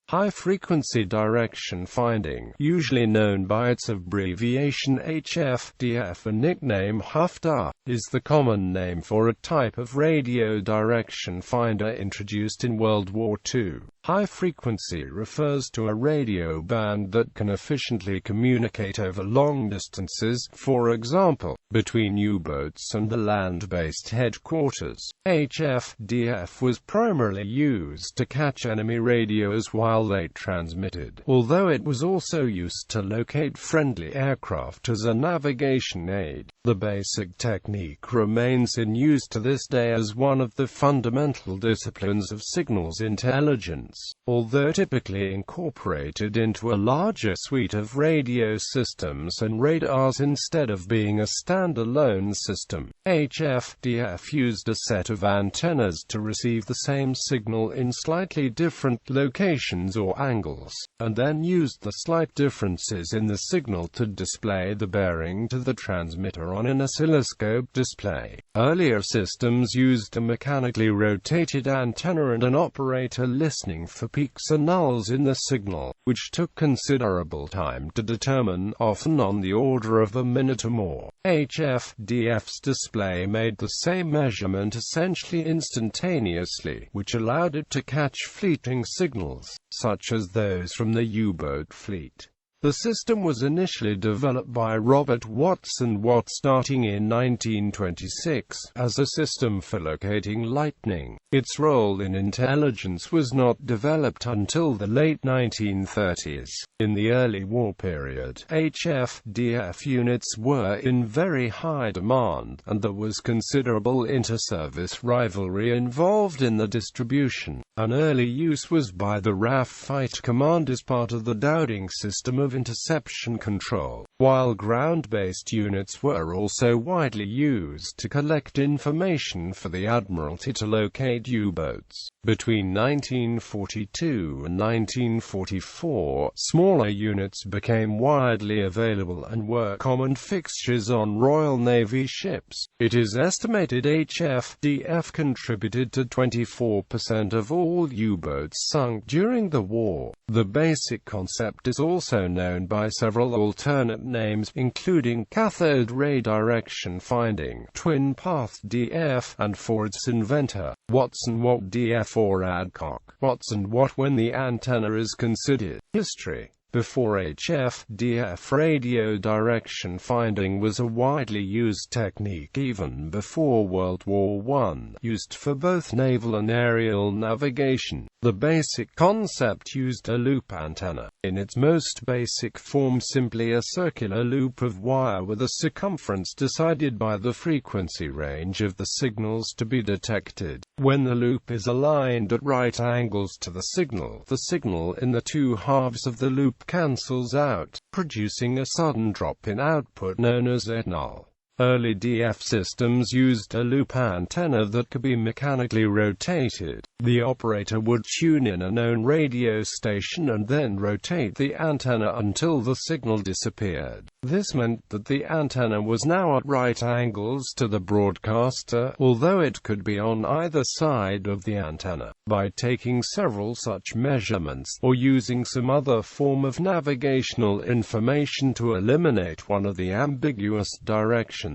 High-frequency direction finding, usually known by its abbreviation HF-DF and nickname huff-duff, is the common name for a type of radio direction finder introduced in World War II. High frequency refers to a radio band that can efficiently communicate over long distances, for example, between U-boats and the land-based headquarters. HF-DF was primarily used to catch enemy radios while they transmitted, although it was also used to locate friendly aircraft as a navigation aid. The basic technique remains in use to this day as one of the fundamental disciplines of signals intelligence, although typically incorporated into a larger suite of radio systems and radars instead of being a standalone system. HF-DF used a set of antennas to receive the same signal in slightly different locations or angles, and then used the slight differences in the signal to display the bearing to the transmitter on an oscilloscope display. Earlier systems used a mechanically rotated antenna and an operator listening for peaks and nulls in the signal, which took considerable time to determine, often on the order of a minute or more. HF-DF's display made the same measurement essentially instantaneously, which allowed it to catch fleeting signals, such as those from the U-boat fleet. The system was initially developed by Robert Watson Watt starting in 1926, as a system for locating lightning. Its role in intelligence was not developed until the late 1930s. In the early war period, HF-DF units were in very high demand, and there was considerable inter-service rivalry involved in the distribution. An early use was by the RAF Fighter Command as part of the Dowding system of interception control, while ground-based units were also widely used to collect information for the Admiralty to locate U-boats. Between 1942 and 1944, smaller units became widely available and were common fixtures on Royal Navy ships. It is estimated HF-DF contributed to 24% of all U-boats sunk during the war. The basic concept is also known by several alternate names, including cathode ray direction finding, twin-path DF, and for its inventor, Watson-Watt DF or Adcock, Watson-Watt when the antenna is considered. History. Before HF-DF, radio direction finding was a widely used technique even before World War I, used for both naval and aerial navigation. The basic concept used a loop antenna, in its most basic form simply a circular loop of wire with a circumference decided by the frequency range of the signals to be detected. When the loop is aligned at right angles to the signal in the two halves of the loop cancels out, producing a sudden drop in output known as null. Early DF systems used a loop antenna that could be mechanically rotated. The operator would tune in a known radio station and then rotate the antenna until the signal disappeared. This meant that the antenna was now at right angles to the broadcaster, although it could be on either side of the antenna. By taking several such measurements, or using some other form of navigational information to eliminate one of the ambiguous directions,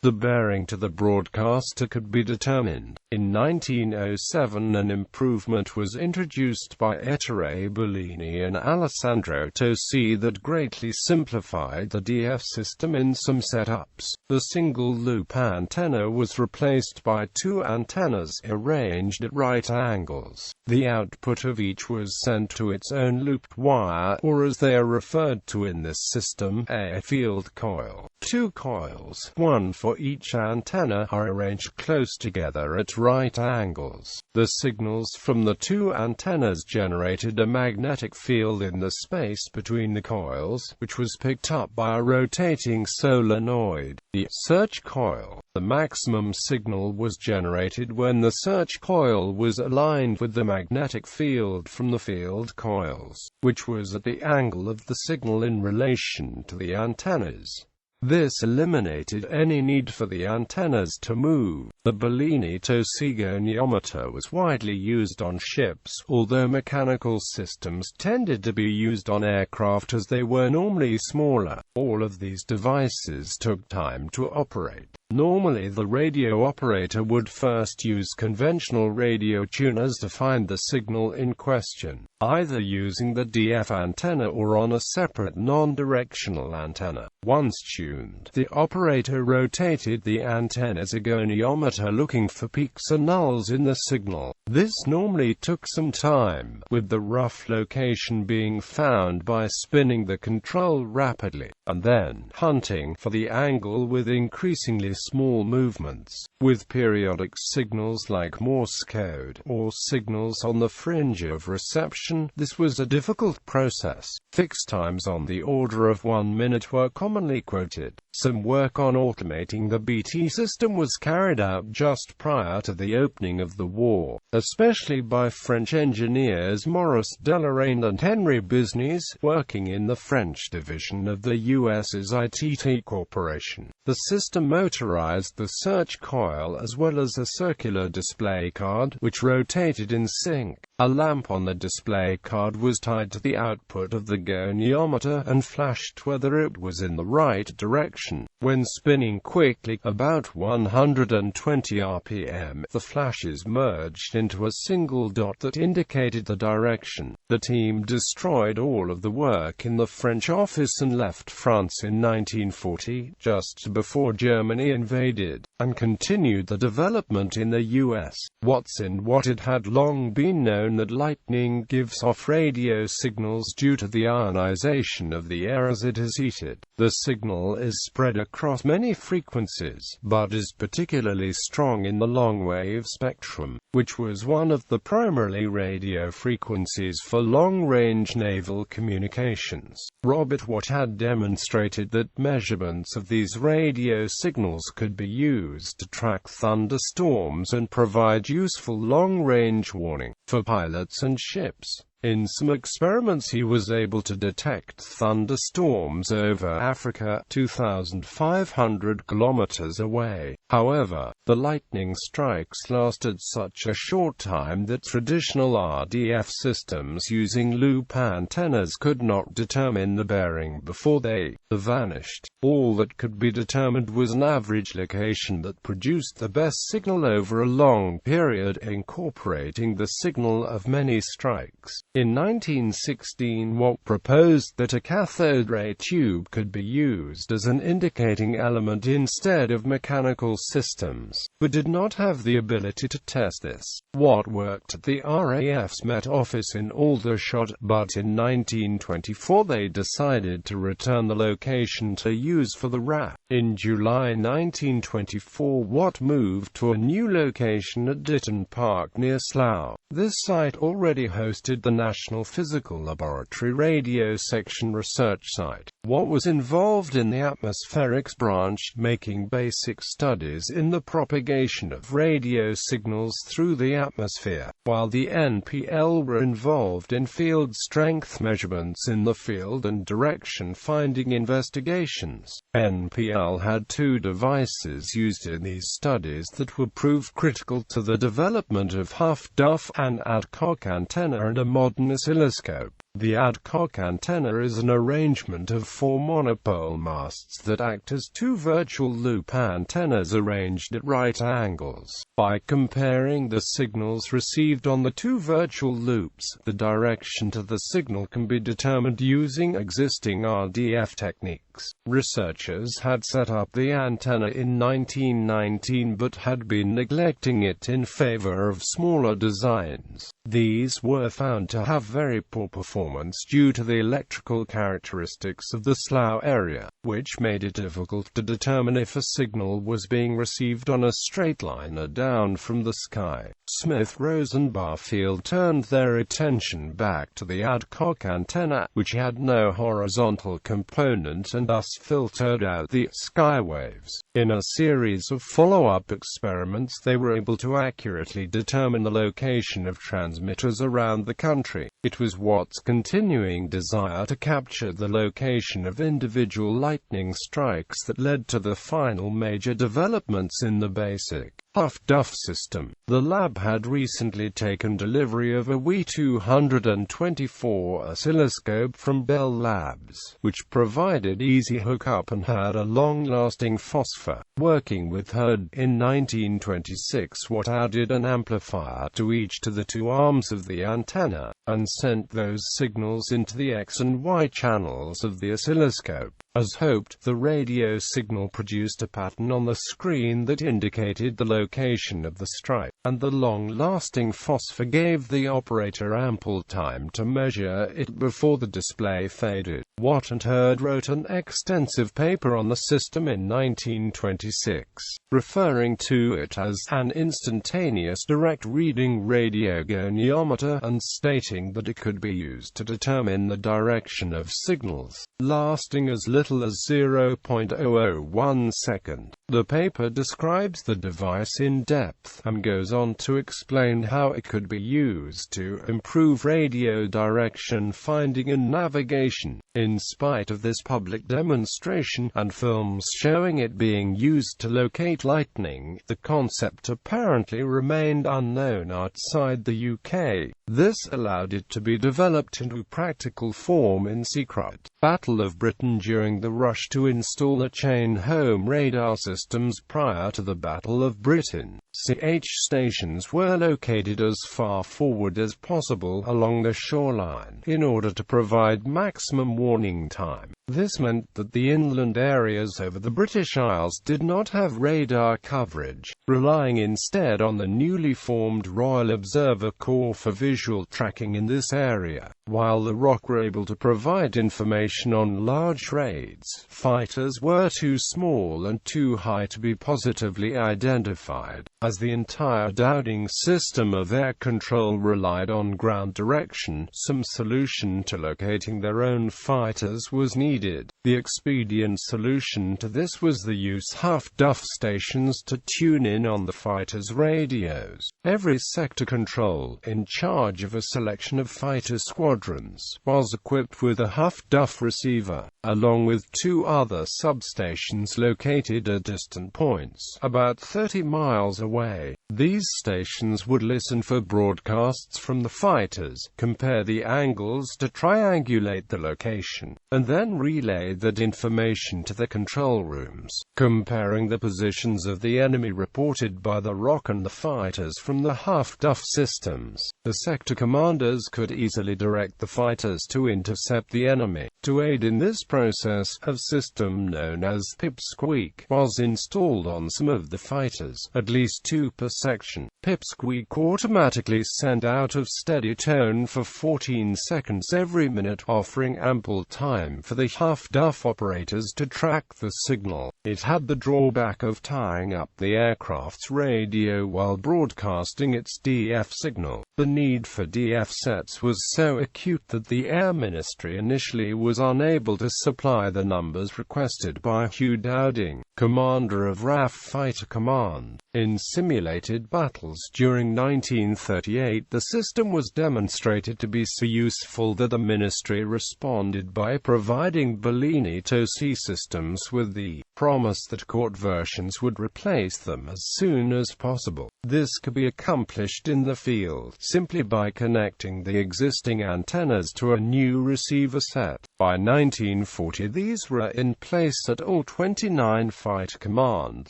the bearing to the broadcaster could be determined. In 1907 an improvement was introduced by Ettore Bellini and Alessandro Tosi that greatly simplified the DF system in some setups. The single-loop antenna was replaced by two antennas arranged at right angles. The output of each was sent to its own looped wire, or as they are referred to in this system, a field coil. Two coils, one for each antenna, are arranged close together at right angles. The signals from the two antennas generated a magnetic field in the space between the coils, which was picked up by a rotating solenoid, the search coil. The maximum signal was generated when the search coil was aligned with the magnetic field from the field coils, which was at the angle of the signal in relation to the antennas. This eliminated any need for the antennas to move. The Bellini-Tosi goniometer was widely used on ships, although mechanical systems tended to be used on aircraft as they were normally smaller. All of these devices took time to operate. Normally the radio operator would first use conventional radio tuners to find the signal in question, either using the DF antenna or on a separate non-directional antenna. Once tuned, the operator rotated the antenna's goniometer looking for peaks and nulls in the signal. This normally took some time, with the rough location being found by spinning the control rapidly, and then hunting for the angle with increasingly small movements. With periodic signals like Morse code, or signals on the fringe of reception, this was a difficult process. Fixed times on the order of 1 minute were commonly quoted. Some work on automating the BT system was carried out just prior to the opening of the war, especially by French engineers Maurice Deloraine and Henry Bisnies, working in the French division of the US's aid.The Corporation. The system motorized the search coil as well as a circular display card, which rotated in sync. A lamp on the display card was tied to the output of the goniometer and flashed whether it was in the right direction. When spinning quickly, about 120 RPM, the flashes merged into a single dot that indicated the direction. The team destroyed all of the work in the French office and left France in 1940, just before Germany invaded, and continued the development in the US. It had long been known that lightning gives off radio signals due to the ionization of the air as it is heated. The signal is spread across many frequencies, but is particularly strong in the long-wave spectrum, which was one of the primarily radio frequencies for long-range naval communications. Robert Watt had demonstrated that measurements of these radio signals could be used to track thunderstorms and provide useful long-range warning for pilots and ships. In some experiments he was able to detect thunderstorms over Africa, 2,500 kilometers away. However, the lightning strikes lasted such a short time that traditional RDF systems using loop antennas could not determine the bearing before they vanished. All that could be determined was an average location that produced the best signal over a long period, incorporating the signal of many strikes. In 1916, Watt proposed that a cathode ray tube could be used as an indicating element instead of mechanical systems, but did not have the ability to test this. Watt worked at the RAF's Met Office in Aldershot, but in 1924 they decided to return the location to use for the RAF. In July 1924, Watt moved to a new location at Ditton Park near Slough. This site already hosted the National Physical Laboratory Radio Section research site. Watt was involved in the atmospherics branch, making basic studies in the propagation of radio signals through the atmosphere, while the NPL were involved in field strength measurements in the field and direction finding investigations. NPL had two devices used in these studies that would prove critical to the development of huff-duff, an adcock antenna and a modern oscilloscope. The adcock antenna is an arrangement of four monopole masts that act as two virtual loop antennas arranged at right angles. By comparing the signals received on the two virtual loops, the direction to the signal can be determined using existing RDF techniques. Researchers had set up the antenna in 1919 but had been neglecting it in favor of smaller designs. These were found to have very poor performance due to the electrical characteristics of the Slough area, which made it difficult to determine if a signal was being received on a straight line or down from the sky. Smith, Rose and Barfield turned their attention back to the adcock antenna, which had no horizontal component and thus filtered out the sky waves. In a series of follow-up experiments they were able to accurately determine the location of transmitters around the country. It was Watt's continuing desire to capture the location of individual lightning strikes that led to the final major developments in the basic huff-duff system. The lab had recently taken delivery of a W224 oscilloscope from Bell Labs, which provided easy hookup and had a long-lasting phosphor. Working with HUD in 1926, Watt added an amplifier to each of the two arms of the antenna, and sent those signals into the X and Y channels of the oscilloscope. As hoped, the radio signal produced a pattern on the screen that indicated the location of the strike, and the long-lasting phosphor gave the operator ample time to measure it before the display faded. Watt and Hurd wrote an extensive paper on the system in 1926, referring to it as an instantaneous direct reading radio goniometer, and stating that it could be used to determine the direction of signals, lasting as little as 0.001 second. The paper describes the device in depth, and goes on to explain how it could be used to improve radio direction finding and navigation. In spite of this public demonstration, and films showing it being used to locate lightning, the concept apparently remained unknown outside the UK. This allowed it to be developed into practical form in secret. Battle of Britain. During the rush to install the chain-home radar systems prior to the Battle of Britain, CH stations were located as far forward as possible along the shoreline, in order to provide maximum warning time. This meant that the inland areas over the British Isles did not have radar coverage, relying instead on the newly formed Royal Observer Corps for visual tracking in this area. While the ROC were able to provide information on large raids, fighters were too small and too high to be positively identified, as the entire Dowding system of air control relied on ground direction. Some solution to locating their own fighters was needed. The expedient solution to this was the use of huff-duff stations to tune in on the fighters' radios. Every sector control, in charge of a selection of fighter squadrons, was equipped with a huff-duff receiver, along with two other substations located at distant points, about 30 miles away. These stations would listen for broadcasts from the fighters, compare the angles to triangulate the location, and then relay that information to the control rooms, comparing the positions of the enemy reported by the ROC and the fighters from the huff-duff systems. The sector commanders could easily direct the fighters to intercept the enemy. To aid in this process, a system known as pipsqueak was installed on some of the fighters, at least two per section. Pipsqueak automatically sent out a steady tone for 14 seconds every minute, offering ample time for the huff-duff operators to track the signal. It had the drawback of tying up the aircraft's radio while broadcasting its DF signal. The need for DF sets was so acute that the Air Ministry initially was unable to supply the numbers requested by Hugh Dowding, commander of RAF Fighter Command. In simulated battles during 1938, the system was demonstrated to be so useful that the ministry responded by providing Bellini-Tosi systems with the promise that court versions would replace them as soon as possible. This could be accomplished in the field, simply by connecting the existing antennas to a new receiver set. By 1940 these were in place at all 29 fighter command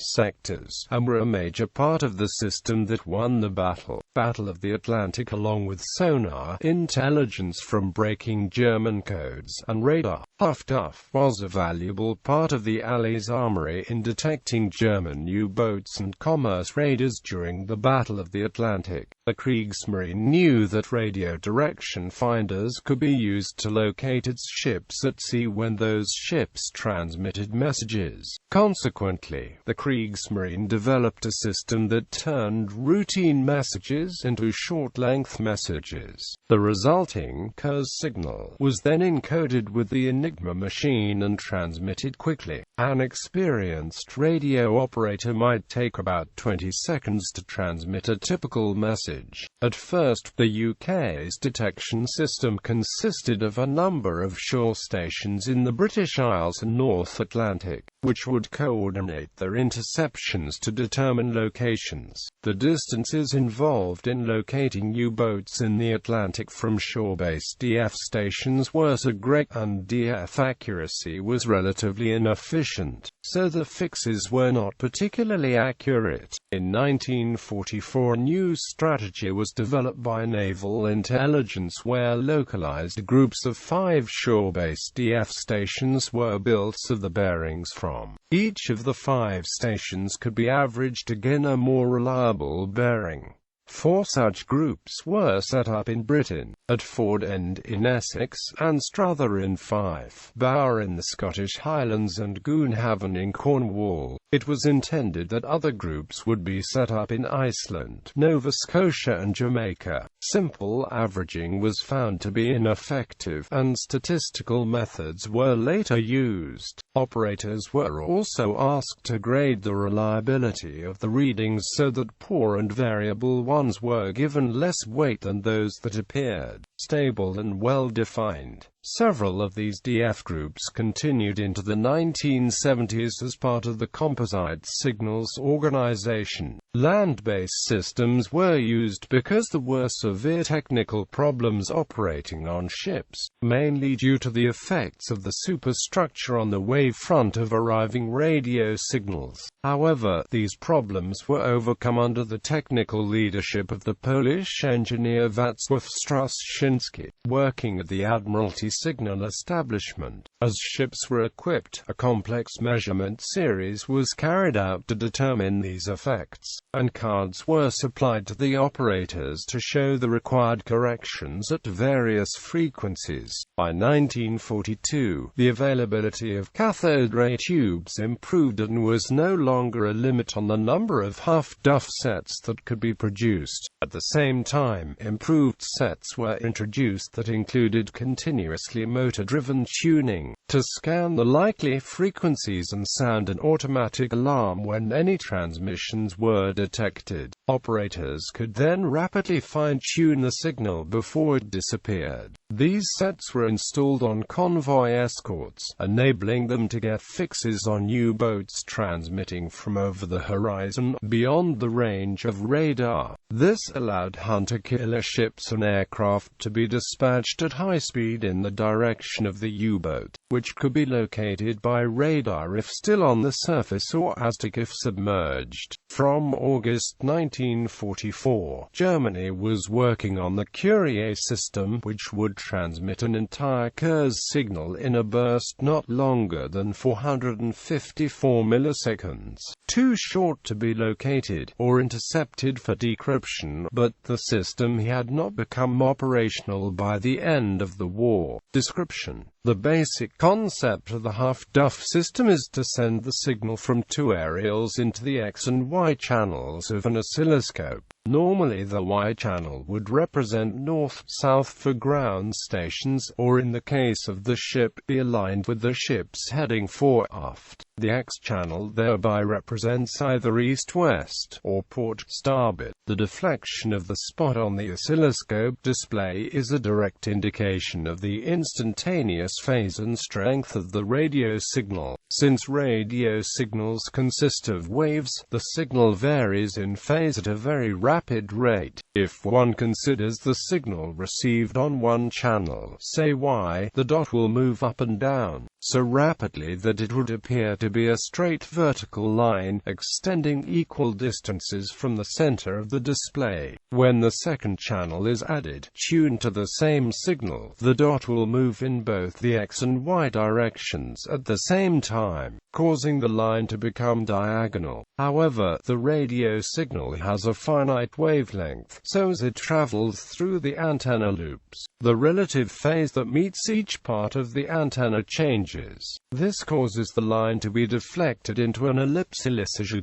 sectors, and were a major part of the system that won the Battle of the Atlantic, along with sonar intelligence from breaking German codes, and radar. Huff-duff was a valuable part of the Allies' armory in detecting German U-boats and commerce raiders during the Battle of the Atlantic. The Kriegsmarine knew that radio direction finders could be used to locate its ships at sea when those ships transmitted messages. Consequently, Subsequently, the Kriegsmarine developed a system that turned routine messages into short-length messages. The resulting Kurz signal was then encoded with the Enigma machine and transmitted quickly. An experienced radio operator might take about 20 seconds to transmit a typical message. At first, the UK's detection system consisted of a number of shore stations in the British Isles and North Atlantic, which would coordinate their interceptions to determine locations. The distances involved in locating U-boats in the Atlantic from shore-based DF stations were so great, and DF accuracy was relatively inefficient, so the fixes were not particularly accurate. In 1944, a new strategy was developed by naval intelligence where localized groups of 5 shore-based DF stations were built so the bearings from each of the 5 stations could be averaged to gain a more reliable bearing. 4 such groups were set up in Britain, at Ford End in Essex, and Strother in Fife, Bower in the Scottish Highlands and Goonhaven in Cornwall. It was intended that other groups would be set up in Iceland, Nova Scotia and Jamaica. Simple averaging was found to be ineffective, and statistical methods were later used. Operators were also asked to grade the reliability of the readings so that poor and variable ones were given less weight than those that appeared stable and well-defined. Several of these DF groups continued into the 1970s as part of the Composite Signals Organization. Land-based systems were used because there were severe technical problems operating on ships, mainly due to the effects of the superstructure on the wavefront of arriving radio signals. However, these problems were overcome under the technical leadership of the Polish engineer Wacław Straszczynski, working at the Admiralty Signal Establishment. As ships were equipped, a complex measurement series was carried out to determine these effects, and cards were supplied to the operators to show the required corrections at various frequencies. By 1942, the availability of cathode ray tubes improved and was no longer a limit on the number of huff-duff sets that could be produced. At the same time, improved sets were introduced that included continuously motor-driven tuning to scan the likely frequencies and sound an automatic alarm when any transmissions were detected. Operators could then rapidly fine-tune the signal before it disappeared. These sets were installed on convoy escorts, enabling them to get fixes on U-boats transmitting from over the horizon, beyond the range of radar. This allowed hunter-killer ships and aircraft to be dispatched at high speed in the direction of the U-boat, which could be located by radar if still on the surface or ASTIC if submerged. From August 1944, Germany was working on the Courier system, which would transmit an entire Kurz signal in a burst not longer than 454 milliseconds, too short to be located or intercepted for decryption, but the system had not become operational by the end of the war. Description: the basic concept of the huff-duff system is to send the signal from 2 aerials into the X and Y channels of an oscilloscope. Normally the Y channel would represent north-south for ground stations, or in the case of the ship, be aligned with the ship's heading fore-aft. The X channel thereby represents either east-west, or port-starboard. The deflection of the spot on the oscilloscope display is a direct indication of the instantaneous phase and strength of the radio signal. Since radio signals consist of waves, the signal varies in phase at a very rapid rate. If one considers the signal received on one channel, say Y, the dot will move up and down so rapidly that it would appear to be a straight vertical line, extending equal distances from the center of the display. When the second channel is added, tuned to the same signal, the dot will move in both the X and Y directions at the same time, causing the line to become diagonal. However, the radio signal has a finite wavelength, so as it travels through the antenna loops, the relative phase that meets each part of the antenna changes. This causes the line to be deflected into an elliptical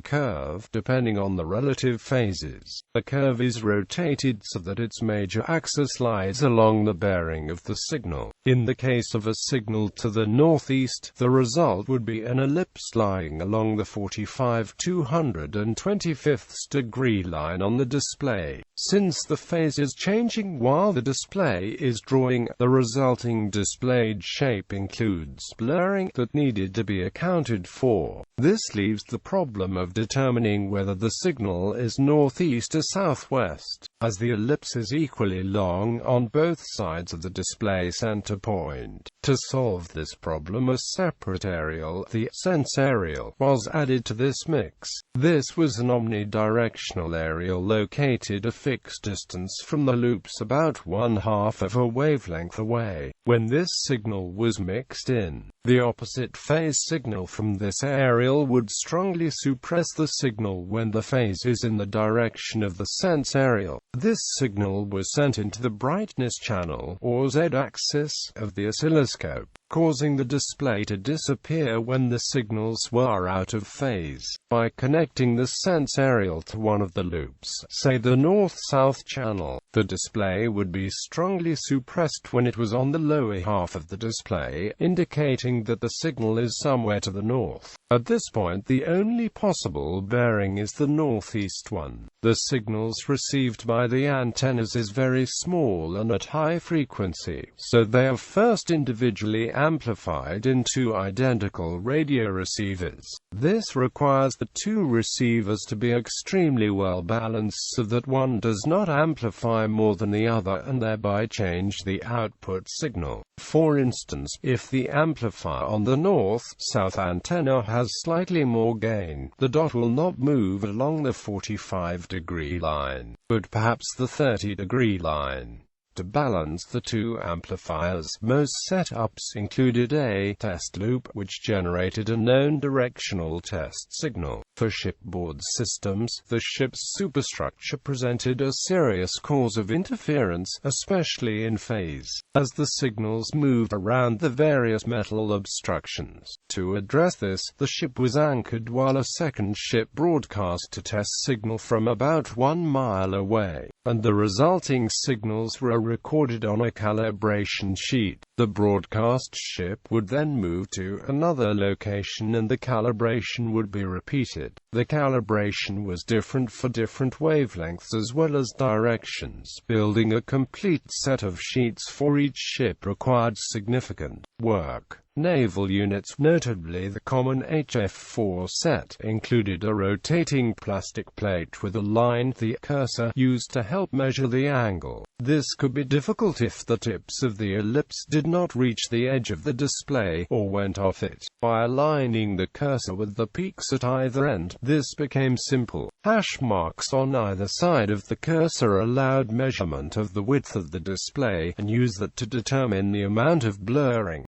curve, depending on the relative phases. The curve is rotated so that its major axis lies along the bearing of the signal. In the case of a signal to the northeast, the result would be an ellipse lying along the 45-225th degree line on the display. Since the phase is changing while the display is drawing, the resulting displayed shape includes blurring that needed to be accounted for. This leaves the problem of determining whether the signal is northeast or southwest, as the ellipse is equally long on both sides of the display center point. To solve this problem, a separate aerial, the sense aerial, was added to this mix. This was an omnidirectional aerial located a fixed distance from the loops, about 1/2 of a wavelength away. When this signal was mixed in, the opposite phase signal from this aerial would strongly suppress the signal when the phase is in the direction of the sense aerial. This signal was sent into the brightness channel, or Z-axis, of the oscilloscope, causing the display to disappear when the signals were out of phase. By connecting the sense aerial to one of the loops, say the north-south channel, the display would be strongly suppressed when it was on the lower half of the display, indicating that the signal is somewhere to the north. At this point, the only possible bearing is the northeast one. The signals received by the antennas is very small and at high frequency, so they are first individually amplified in two identical radio receivers. This requires the two receivers to be extremely well balanced so that one does not amplify more than the other and thereby change the output signal. For instance, if the amplifier on the north-south antenna has slightly more gain, the dot will not move along the 45-degree line, but perhaps the 30-degree line. To balance the two amplifiers, most setups included a test loop, which generated a known directional test signal. For shipboard systems, the ship's superstructure presented a serious cause of interference, especially in phase, as the signals moved around the various metal obstructions. To address this, the ship was anchored while a second ship broadcast a test signal from about 1 mile away, and the resulting signals were recorded on a calibration sheet. The broadcast ship would then move to another location and the calibration would be repeated. The calibration was different for different wavelengths as well as directions. Building a complete set of sheets for each ship required significant work. Naval units, notably the common HF-4 set, included a rotating plastic plate with a line, the cursor, used to help measure the angle. This could be difficult if the tips of the ellipse did not reach the edge of the display, or went off it. By aligning the cursor with the peaks at either end, this became simple. Hash marks on either side of the cursor allowed measurement of the width of the display, and use that to determine the amount of blurring.